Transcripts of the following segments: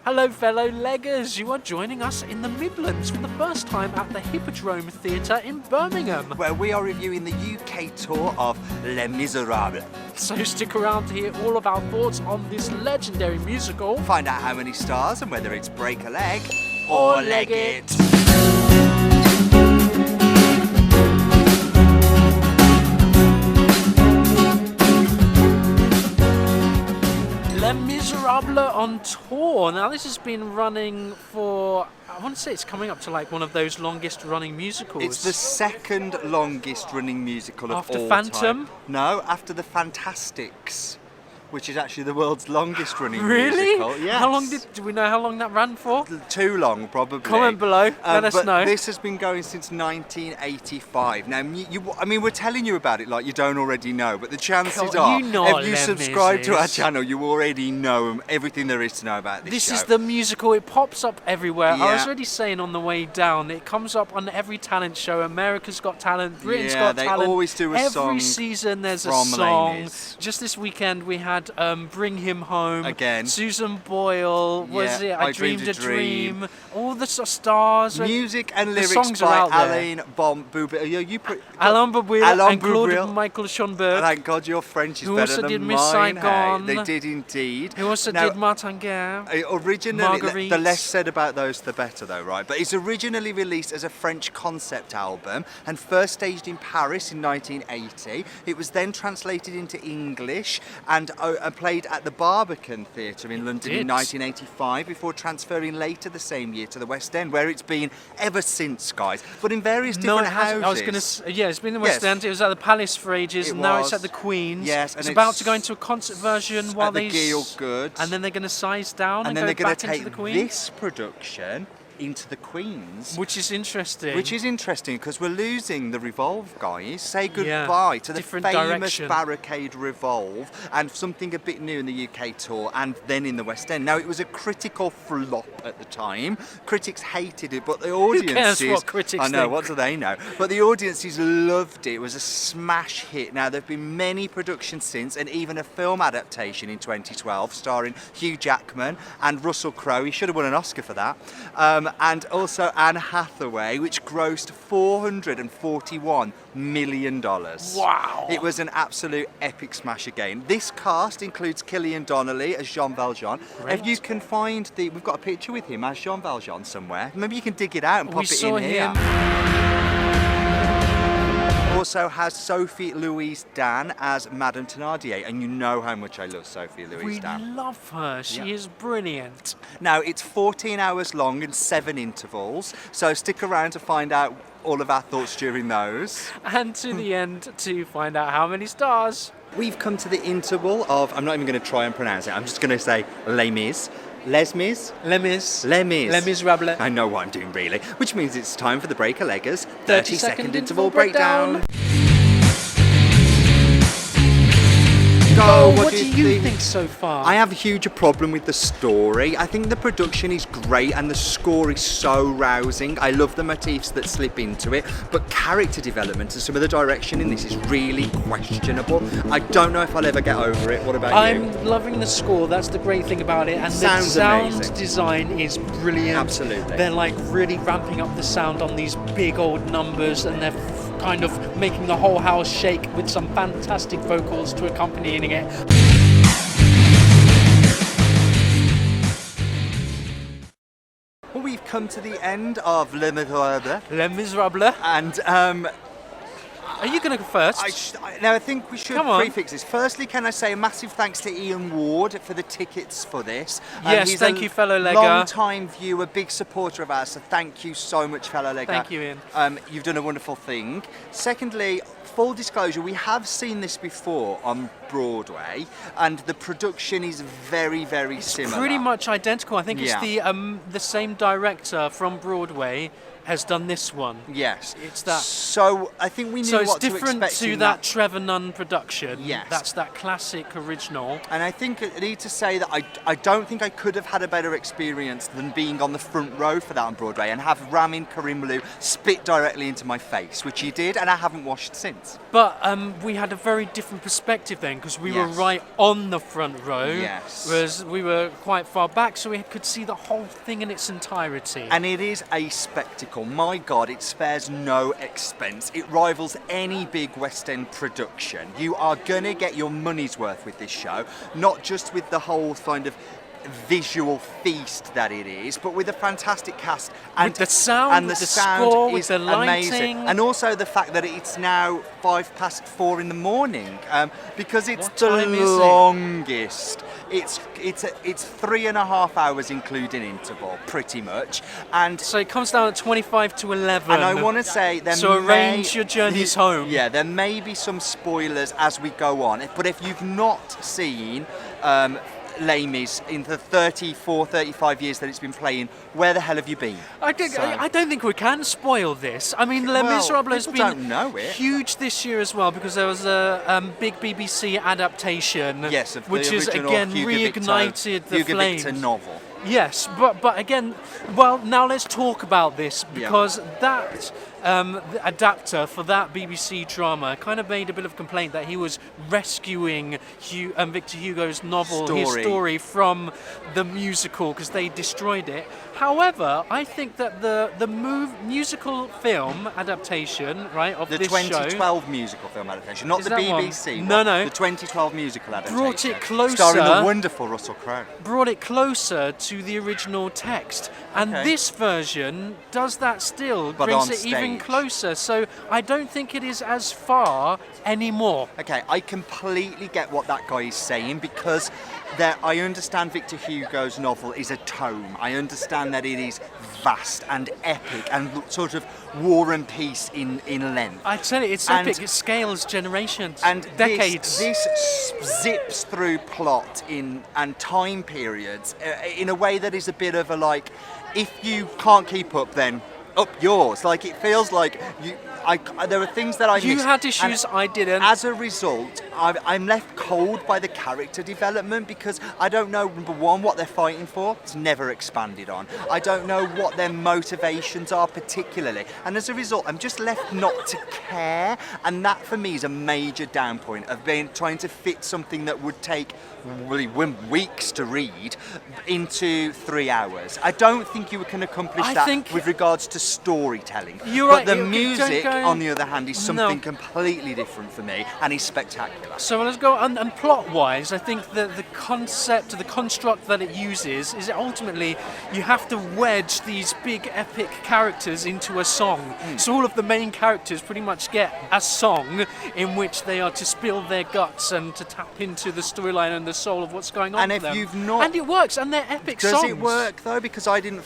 Hello fellow leggers, you are joining us in the Midlands for the first time at the Hippodrome Theatre in Birmingham. Where we are reviewing the UK tour of Les Miserables. So stick around to hear all of our thoughts on this legendary musical. Find out how many stars and whether it's break a leg or leg it. Les Miserables on tour. Now this has been running for, I want to say it's coming up to like one of those longest running musicals. It's the second longest running musical of After all Phantom? time. No, after the Fantastics, which is actually the world's longest running Really? musical. Yes. How long do we know how long that ran for? Too long, probably. Comment below, let us but know. This has been going since 1985. Now, I mean, we're telling you about it like you don't already know, but the chances are, you know if you Les subscribe to our Mis. channel, you already know everything there is to know about this show. This is the musical, it pops up everywhere. I was Yeah. already saying on the way down, it comes up on every talent show. America's Got Talent, Britain's Yeah, Got they Talent. always do a every song season there's a from song. Les Mis. Just this weekend we had Bring Him Home. Again. Susan Boyle, was Yeah, it I Dreamed a Dream. All the stars. Music and the lyrics songs are by out there. Alain Boublil. Alain Boublil Alain and Claude Boublil. Michael Schönberg. Thank God your French is Who better also than did mine. Miss Saigon. Hey? They did indeed. Who also Now, did Martin Guerre. Originally, Marguerite. the less said about those, the better, though, right? But it's originally released as a French concept album and first staged in Paris in 1980. It was then translated into English and played at the Barbican Theatre in London in 1985 before transferring later the same year to the West End, where it's been ever since, guys. But in various different houses. I was going to yeah, it's been in the West End. It was at the Palace for ages, and now it's at the Queen's. Yes, and it's about to go into a concert version while at the Gielgud. and then they're going to size down and then go they're going back to into take the Queen's. this production into the Queen's. Which is interesting. Which is interesting because we're losing the Revolve, guys. Say goodbye to the different famous direction. Barricade Revolve and something a bit new in the UK tour and then in the West End. Now, it was a critical flop at the time. Critics hated it, but the audiences... Who cares what critics I know, think? what do they know? But the audiences loved it. It was a smash hit. Now, there have been many productions since and even a film adaptation in 2012 starring Hugh Jackman and Russell Crowe. He should have won an Oscar for that. And also Anne Hathaway, which grossed $441 million. Wow. It was an absolute epic smash again. This cast includes Cillian Donnelly as Jean Valjean. Great. If you can find we've got a picture with him as Jean Valjean somewhere. Maybe you can dig it out and pop it in here. Also has Sophie Louise Dan as Madame Thénardier, and you know how much I love Sophie Louise Dan. We love her. She is brilliant. Now, it's 14 hours long and 7 intervals, so stick around to find out all of our thoughts during those. And to the end to find out how many stars. We've come to the interval of, I'm not even going to try and pronounce it, I'm just going to say Les Mis. Les Mis? Les Mis. Les Mis. Les Miserables. I know what I'm doing, really. Which means it's time for the Break-a-Leggers 30-second 30-second interval interval breakdown. breakdown. Go, What do you think so far? I have a huge problem with the story. I think the production is great and the score is so rousing. I love the motifs that slip into it, but character development and some of the direction in this is really questionable. I don't know if I'll ever get over it. What about you? I'm loving the score, that's the great thing about it, and the Sounds sound amazing. design is brilliant. Absolutely. They're like really ramping up the sound on these big old numbers, and they're kind of making the whole house shake with some fantastic vocals to accompanying it. Well, we've come to the end of Les Miserables, Les Miserables. and Are you going to go first? now I think we should Come on. prefix this. Firstly, can I say a massive thanks to Ian Ward for the tickets for this? Yes, he's thank a you, fellow legger. long-time viewer, big supporter of ours, so thank you so much, fellow legger. Thank you, Ian. You've done a wonderful thing. Secondly, full disclosure, we have seen this before on Broadway, and the production is very, very similar. Pretty much identical. I think Yeah. it's the same director from Broadway has done this one. Yes. It's that. So I think we knew So it's what to different expect to in that Trevor Nunn production. Yes. That's that classic original. And I think I need to say that I don't think I could have had a better experience than being on the front row for that on Broadway and have Ramin Karimloo spit directly into my face, which he did, and I haven't washed since. But we had a very different perspective then, because we were Yes. right on the front row, Yes. whereas we were quite far back, so we could see the whole thing in its entirety. And it is a spectacle. My God, it spares no expense. It rivals any big West End production. You are going to get your money's worth with this show, not just with the whole kind of visual feast that it is, but with a fantastic cast and With the sound, and the with the sound score, with is the lighting. amazing, and also the fact that it's now 4:05 in the morning, because it's What the time is it? longest. It's 3.5 hours including interval, pretty much, and So it comes down at 25 to 11. and I want to say there So may, arrange your journeys home. Yeah, there may be some spoilers as we go on, but if you've not seen Les Mis in the 34, 35 years that it's been playing, where the hell have you been? I So- don't think we can spoil this. I mean, Les Well, Miserables has people been don't know it. huge this year as well, because there was a big BBC adaptation, Yes, of which the has original again Hugo reignited the Hugo flames. Victor novel. Yes, but again, well, now let's talk about this, because that the adapter for that BBC drama kind of made a bit of complaint that he was rescuing Victor Hugo's novel, his story, from the musical, because they destroyed it. However, I think that the musical film adaptation, right, of The this 2012 musical film adaptation, not Is the that one? BBC No, one, no. the 2012 musical adaptation. Brought it closer. Starring the wonderful Russell Crowe. brought it closer to the original text, and Okay. this version does that still, But brings on it even stage. closer. So I don't think it is as far anymore. Okay, I completely get what that guy is saying, because I understand Victor Hugo's novel is a tome. I understand that it is vast and epic and sort of War and Peace in length. I tell you, it's And- epic. It scales generations, And decades. This zips through plot and time periods in a way that is a bit of a like, if you can't keep up, then up yours. Like, it feels like there are things that I You missed. had issues, and I didn't. As a result, I'm left cold by the character development, because I don't know, number one, what they're fighting for. It's never expanded on. I don't know what their motivations are particularly. And as a result, I'm just left not to care. And that, for me, is a major down point of trying to fit something that would take really weeks to read into 3 hours. I don't think you can accomplish I that think- with regards to storytelling. You're but right, the you don't music, go- on the other hand, is something No. completely different for me, and is spectacular. So let's go, and plot-wise, I think that the concept, the construct that it uses, is ultimately you have to wedge these big epic characters into a song. So all of the main characters pretty much get a song in which they are to spill their guts and to tap into the storyline and the soul of what's going on And for if them. you've not- And it works, and they're epic Does songs. it work though? Because I don't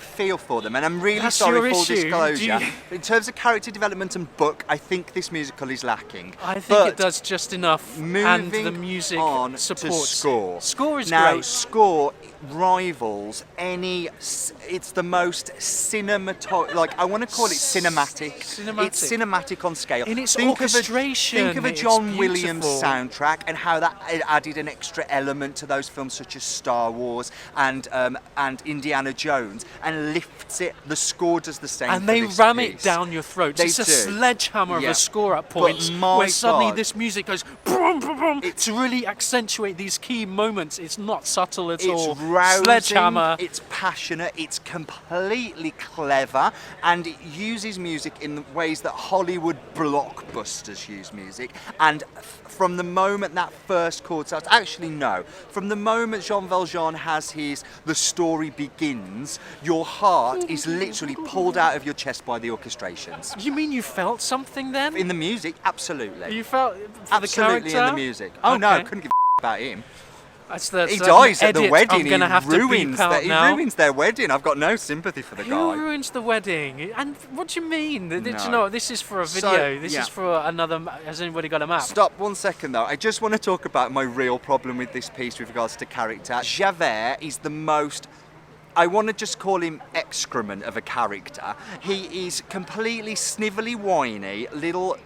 feel for them, and I'm really That's sorry your full issue. disclosure. Do you- In terms of character development and book, I think this musical is lacking. I think But it does just enough, and moving the music on supports to score. it. Score is now, great. score rivals any. It's the most like, I want to call it cinematic. Cinematic. It's cinematic on scale. In its think orchestration, think of a it's John Williams beautiful. soundtrack, and how that added an extra element to those films such as Star Wars and Indiana Jones, and lifts it. The score does the same. And for they this ram piece. it down your throats. They It's a do. sledgehammer of Yeah. a score at But points, my where suddenly God. this music goes boom, boom, boom, It's- to really accentuate these key moments. It's not subtle at all. It's rousing, Sledgehammer. it's passionate, it's completely clever, and it uses music in the ways that Hollywood blockbusters use music. And from the moment that first chord starts, actually no, from the moment Jean Valjean has the story begins, your heart is literally pulled out of your chest by the orchestrations. You mean you felt something then? In the music, absolutely. You felt for Absolutely the character? in the music. Oh no, I Okay. couldn't give about him. That's the He dies at the edit wedding. I'm gonna have he to ruins beep out he now. ruins their wedding. I've got no sympathy for the Who guy. ruins the wedding? And what do you mean? Did you No. know this is for a So, video? This yeah. is for another. Has anybody got a map? Stop 1 second though. I just want to talk about my real problem with this piece with regards to character. Javert is the most I want to just call him excrement of a character. He is completely snivelly, whiny, little,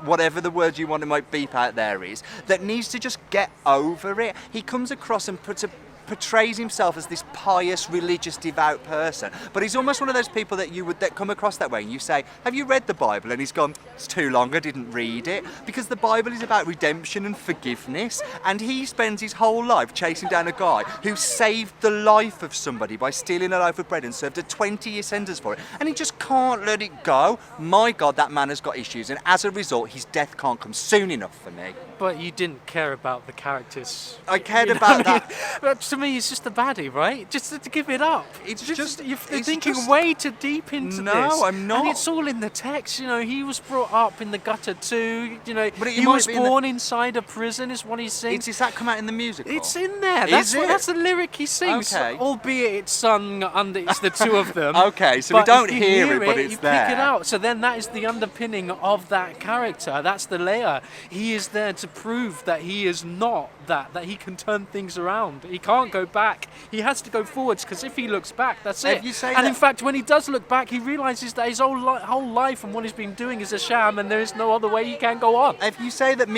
whatever the word you want to might beep out there is, that needs to just get over it. He comes across and portrays himself as this pious, religious, devout person, but he's almost one of those people that that come across that way, and you say, have you read the Bible? And he's gone, it's too long, I didn't read it, because the Bible is about redemption and forgiveness, and he spends his whole life chasing down a guy who saved the life of somebody by stealing a loaf of bread and served a 20-year sentence for it, and he just can't let it go. My God, that man has got issues, and as a result, his death can't come soon enough for me. But you didn't care about the characters. I cared about that. But to me, it's just a baddie, right? Just to give it up. It's you're just thinking way too deep into this. No, I'm not. And it's all in the text. You know, he was brought up in the gutter too. You know, but he was born inside a prison, is what he sings. Does that come out in the musical? It's in there. That's the lyric he sings. Okay. Albeit it's sung under. It's the two of them. Okay, so we don't hear it, but it's you there. Pick it out. So then that is the underpinning of that character. That's the layer. He is there to prove that he is not that he can turn things around. He can't go back. He has to go forwards, because if he looks back, that's it. In fact, when he does look back, he realises that his whole life and what he's been doing is a sham, and there is no other way he can go on. If you say that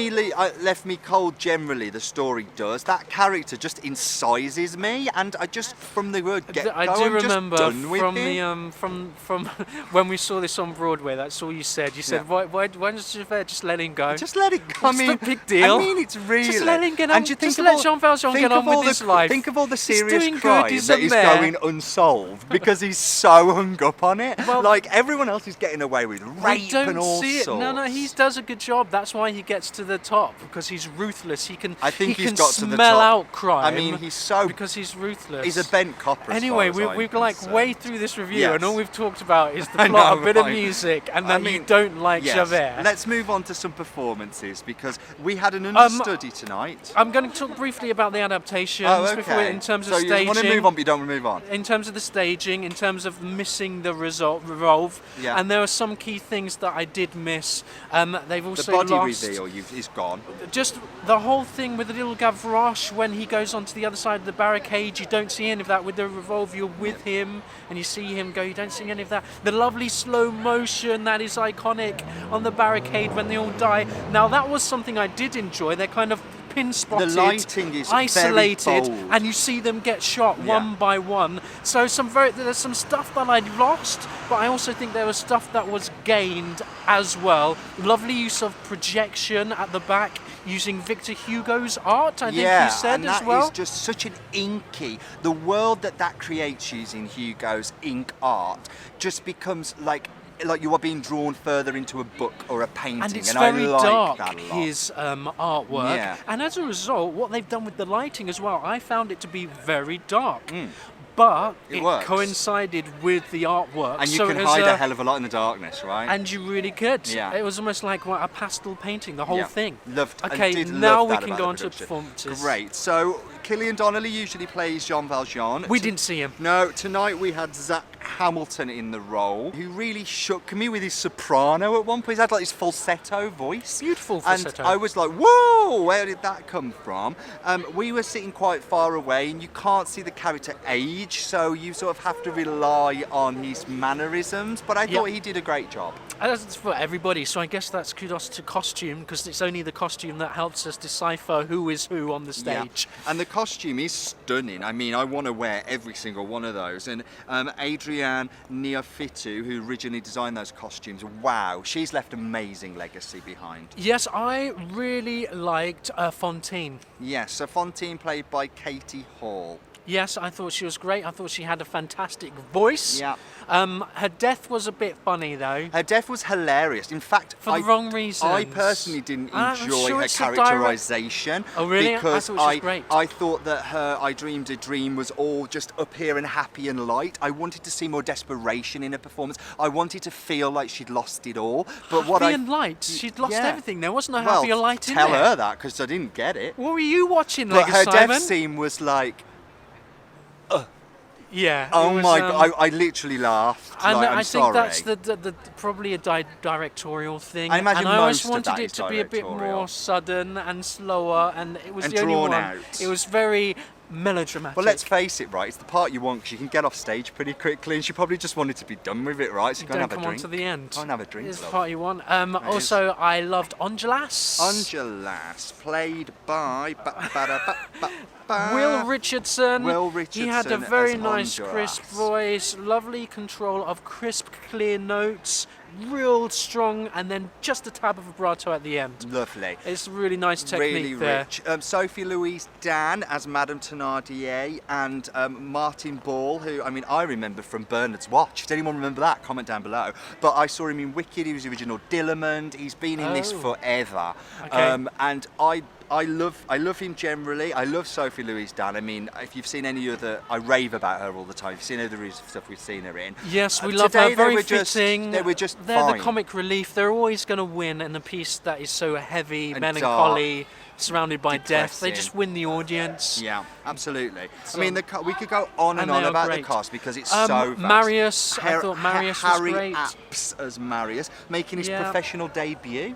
left me cold generally, the story does, that character just incises me, and I just, from the word get-go, I do remember from when we saw this on Broadway, that's all you said. You said, why don't you just let him go? Just let it go. What's the big deal? I mean, it's really... Just let him get on. Just let Jean Valjean get on with his life. Think of all the serious doing crime good, that is going unsolved because he's so hung up on it. Well, like, everyone else is getting away with rape and all sorts. No, he does a good job. That's why he gets to the top, because he's ruthless. He can smell out crime. I mean, because he's ruthless. He's a bent copper. Anyway, we've way through this review, and all we've talked about is the plot, a bit of music, and then you don't like Javert. Let's move on to some performances, because we had an understudy tonight. I'm going to talk briefly about the adaptations in terms of staging. So you want to move on, but you don't want to move on? In terms of the staging, in terms of missing the revolve, and there are some key things that I did miss. They've also the body reveal is gone. Just the whole thing with the little Gavroche, when he goes onto the other side of the barricade, you don't see any of that. With the revolve, you're with him, and you see him go, you don't see any of that. The lovely slow motion that is iconic on the barricade when they all die. Now, that was something I did enjoy. They're kind of pin-spotted, the lighting is isolated, very bold. and you see them get shot one by one. So there's some stuff that I'd lost, but I also think there was stuff that was gained as well. Lovely use of projection at the back, using Victor Hugo's art, I think you said as well. That is just such an inky. The world that creates using Hugo's ink art just becomes like you are being drawn further into a book or a painting, and it's I very like dark, that a lot. his artwork, and as a result, what they've done with the lighting as well, I found it to be very dark. But it coincided with the artwork. And you can hide a hell of a lot in the darkness, right? And you really could. Yeah. It was almost like a pastel painting, the whole thing. Loved. Okay, now we can go on to performances. Great. So, Cillian Donnelly usually plays Jean Valjean. We didn't see him. No, tonight we had Zach Hamilton in the role, who really shook me with his soprano at one point. He had like his falsetto voice. Beautiful falsetto. And I was like, whoa, where did that come from? We were sitting quite far away, and you can't see the character age, so you sort of have to rely on his mannerisms, but I thought he did a great job. That's for everybody, so I guess that's kudos to costume, because it's only the costume that helps us decipher who is who on the stage. And the costume is stunning. I mean, I want to wear every single one of those. And Adrienne Neofitu, who originally designed those costumes, wow, she's left amazing legacy behind. Yes, I really liked Fontaine. Yes, so Fontaine played by Katie Hall. Yes, I thought she was great. I thought she had a fantastic voice. Yeah. Her death was a bit funny, though. Her death was hilarious. In fact, for the wrong reasons. I personally didn't enjoy her characterisation. Oh, really? Because I thought she was great. I thought that her I Dreamed a Dream was all just up here and happy and light. I wanted to see more desperation in her performance. I wanted to feel like she'd lost it all. But happy and light? She'd lost everything. There wasn't no happy or light in there. Tell her that, because I didn't get it. What were you watching, But her Simon? death scene was like... Yeah. Oh my God! I literally laughed. And like, I think that's the probably a directorial thing. I imagine and I always most of wanted that it is to be a bit more sudden and slower, and it was and the only drawn one. out. It was very melodramatic. Well, let's face it, right? It's the part you want because you can get off stage pretty quickly, and she probably just wanted to be done with it, right? So go and have a come drink. on to the end. Go and have a drink. It's the love. part you want. Also, I loved Angelas. Angelas, played by Will Richardson. Will Richardson. He had a very as nice, Angelas. crisp voice, lovely control of crisp, clear notes, real strong, and then just a tab of vibrato at the end. Lovely. It's really nice technique Really there. rich. Sophie Louise Dan as Madame Thénardier, and Martin Ball, who, I mean, I remember from Bernard's Watch. Does anyone remember that? Comment down below. But I saw him in Wicked. He was the original Dillamond. He's been in this forever. Okay. And I love him generally. I love Sophie Louise Dan. I mean, if you've seen any other, I rave about her all the time. If you've seen other stuff we've seen her in. Yes, we love today her. Very fitting. They were just They're fine. the comic relief. They're always going to win in a piece that is so heavy, And melancholy, surrounded by death. They depressing. just win the audience. Yeah, absolutely. So- I mean, we could go on and And on they are about the great. cast because it's so vast. Marius, I thought Marius was Harry great. Apps as Marius, making his Yeah. professional debut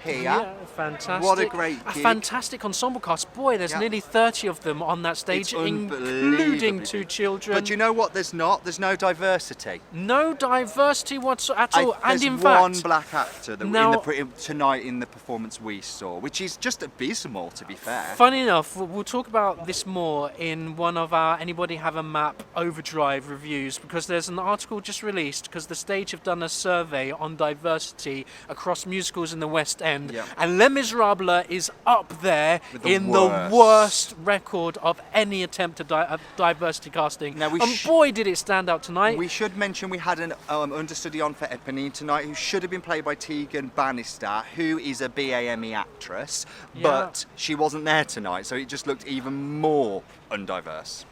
here. Yeah, fantastic. What a great A gig. fantastic ensemble cast. Boy, there's Yeah. nearly 30 of them on that stage, It's including unbelievably 2 big. children. But you know what? There's no diversity. No diversity whatsoever at all. And There's in one fact, black actor that Now- tonight in the performance we saw, which is just abysmal, to be fair. funny enough, we'll talk about this more in one of our Anybody Have a Map Overdrive reviews, because there's an article just released because the stage have done a survey on diversity across musicals in the West End, Yeah. and Les Miserables is up there With the in worst. the worst record of any attempt at diversity casting. Now we and boy, did it stand out tonight. We should mention we had an understudy on for Eponine tonight who should have been played by Tegan Bannister, who is a BAME actress, Yeah. but she wasn't there tonight, so it just looked even more undiverse.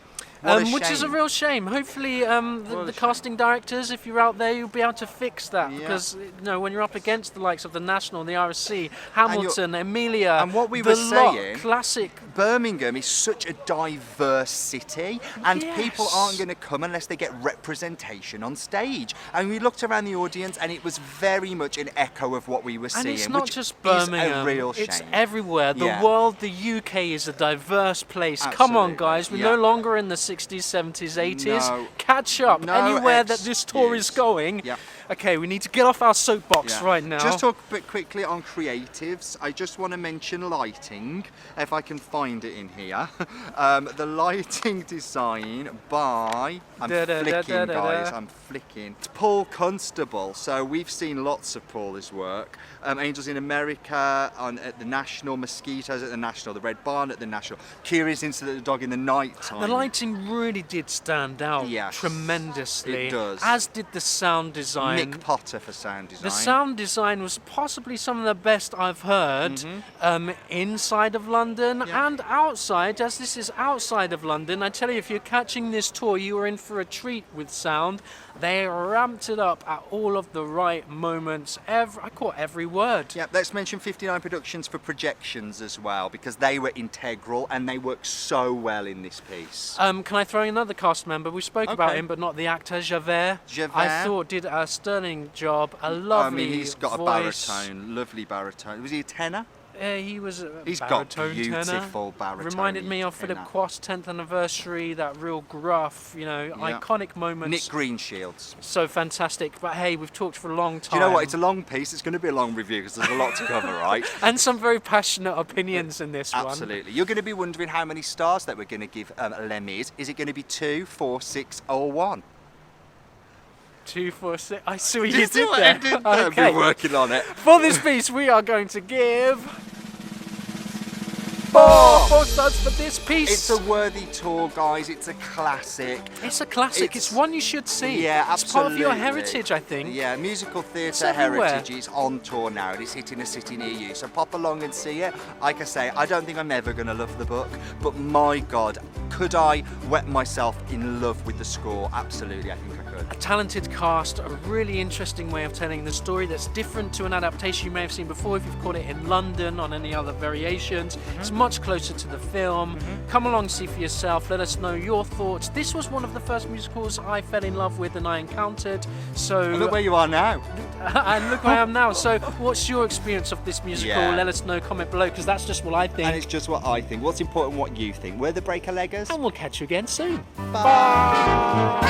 What a Which is a shame. real shame. Hopefully, the casting directors, if you're out there, you'll be able to fix that. Yeah. Because when you're up against the likes of the National and the RSC, Hamilton, Emilia, and what we the were lot, saying- classic. Birmingham is such a diverse city, and people Yes. aren't going to come unless they get representation on stage. And we looked around the audience, and it was very much an echo of what we were And seeing. it's not which just is Birmingham. a real shame. It's everywhere. The Yeah. world, the UK is a diverse place. Come on, Absolutely, guys. We're yeah. no longer in the 60s, 70s, 80s. No. Catch up. No Anywhere that this tour is excuse. going. Yeah. Okay, we need to get off our soapbox Yeah. right now. Just talk a bit quickly on creatives. I just want to mention lighting, if I can find it in here. The lighting design by, I'm flicking guys, I'm flicking. It's Paul Constable. So we've seen lots of Paul's work. Angels in America at the National, Mosquitoes at the National, The Red Barn at the National, Curious Incident of the Dog in the Night Time. The lighting really did stand out Yes, tremendously. it does. As did the sound design. Nick Potter for sound design. The sound design was possibly some of the best I've heard inside of London Yeah. and outside. As this is outside of London, I tell you, if you're catching this tour, you are in for a treat with sound. They ramped it up at all of the right moments. I caught every word. Yeah, let's mention 59 Productions for projections as well, because they were integral and they worked so well in this piece. Can I throw in another cast member? We spoke about Okay. him, but not the actor, Javert. Javert. I thought did a sterling job. A lovely I mean, he's got voice. a baritone, lovely baritone. Was he a tenor? He was a He's got baritone beautiful tenor. baritone. Reminded me of Philip Quast's 10th anniversary, that real gruff, iconic moments. Nick Greenshields. So fantastic. But hey, we've talked for a long time. Do you know what? It's a long piece. It's going to be a long review because there's a lot to cover, right? And some very passionate opinions in this one. Absolutely. You're going to be wondering how many stars that we're going to give Les Mis. Is it going to be 2, 4, 6, or 1? 2, 4, 6. I see what you Did did what there. I did there. Okay. I've been working on it. For this piece, we are going to give 4 stars for this piece. It's a worthy tour, guys. It's a classic. It's a classic. It's one you should see. Yeah, absolutely. It's part of your heritage, I think. Yeah, musical It's theatre everywhere. heritage is on tour now and it's hitting a city near you. So pop along and see it. Like I say, I don't think I'm ever going to love the book, but my God, could I wet myself in love with the score? Absolutely, I think I could. A talented cast, a really interesting way of telling the story that's different to an adaptation you may have seen before if you've caught it in London on any other variations. It's much closer to the film. Come along, see for yourself. Let us know your thoughts. This was one of the first musicals I fell in love with and I encountered. So And look where you are now. And look where I am now. So, what's your experience of this musical? Yeah. Let us know, comment below, because that's just what I think. And it's just what I think. What's important, what you think. We're the Breaker Leggers. And we'll catch you again soon. Bye.